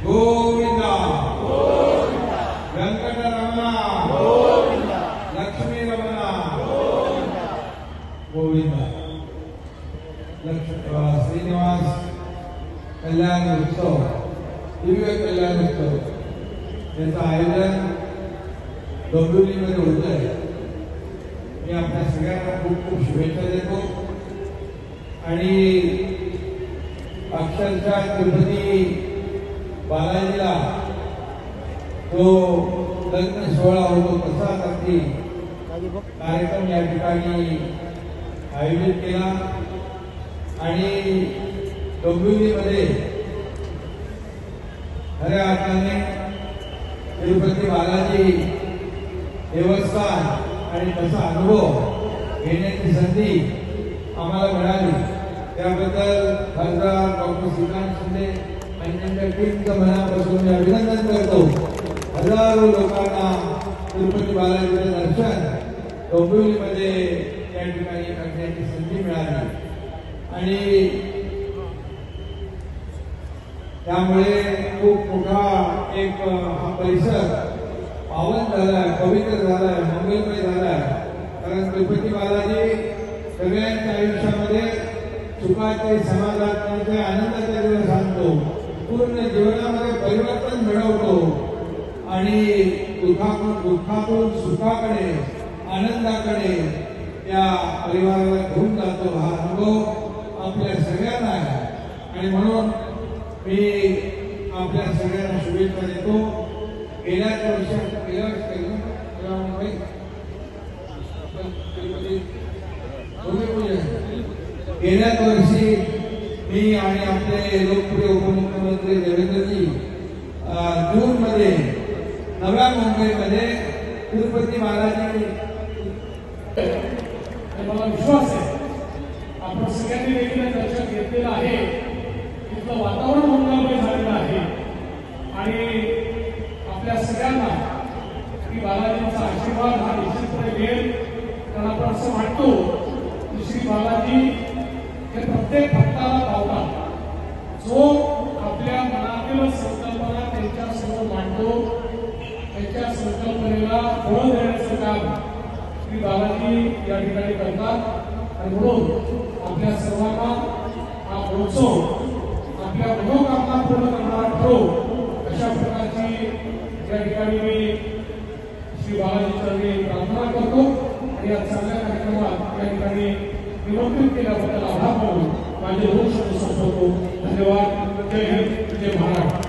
गोविंदा गोविंदा वेंकटरमण गोविंदा लक्ष्मी रमण गोविंदा श्रीनिवास कल्याण उत्सव दिव्य कल्याण उत्सव याचं आयोजन डोंबिवलीमध्ये होत आहे। मी आपल्या सगळ्यांना खूप खूप शुभेच्छा देतो आणि अक्षरशः तिरुपती बालाजीला जो लग्न सोहळा होतो तसाच अगदी कार्यक्रम या ठिकाणी आयोजित केला आणि डोंबिवलीमध्ये खऱ्या अर्थाने तिरुपती बालाजी देवस्थान आणि तसा अनुभव घेण्याची संधी आम्हाला मिळाली। त्याबद्दल खासदार डॉक्टर श्रीकांत शिंदे आणि त्यांच्या टीमचं मनापासून मी अभिनंदन करतो। हजारो लोकांना तिरुपती बालाजीचं दर्शन डोंबिवलीमध्ये त्या ठिकाणी करण्याची संधी मिळाली आणि त्यामुळे खूप मोठा एक हा परिसर पावन झालाय, पवित्र झालाय, मंगलमय झालाय। कारण तिरुपती बालाजी सगळ्यांच्या आयुष्यामध्ये सुखाचे, समाधानाचे, आनंदाचे दिवस आणतो, पूर्ण जीवनामध्ये परिवर्तन घडवतो आणि दुःखातून सुखाकडे, आनंदाकडे त्या परिवाराला घेऊन जातो। हा अनुभव आपल्या सगळ्यांना आहे आणि म्हणून मी आपल्या सगळ्यांना शुभेच्छा देतो। गेल्याच वर्षी गेल्याच वर्षी मी आणि आपले लोकप्रिय उपमुख्यमंत्री देवेंद्रजी जून मध्ये नव्या मुंबईमध्ये तिरुपती बालाजी मला विश्वास आहे आपण सगळ्यांनी देखील दर्शन घेतलेलं आहे। तिथलं वातावरण मंगलमय झालेलं आहे आणि आपल्या सगळ्यांना श्री बालाजींचा आशीर्वाद हा निश्चितपणे मिळेल। कारण आपण असं म्हणतो की श्री बालाजी हे प्रत्येक भक्ताला पावतात। जो आपल्या मनातील संकल्पना त्यांच्यासमोर मांडतो, त्यांच्या संकल्पनेला बळ देण्याचं काम श्री बालाजी या ठिकाणी करतात आणि म्हणून आपल्या सर्वांना हा महोत्सव आपल्या मनोकामना पूर्ण करणारा ठरो अशा प्रकारची या ठिकाणी मी श्री बालाजीचरणी प्रार्थना करतो आणि या चांगल्या कार्यक्रमात या ठिकाणी निमंत्रित केल्याबद्दल आभार मानून माझे दोन शब्द संपवतो। धन्यवाद। जय हिंद, जय महाराष्ट्र।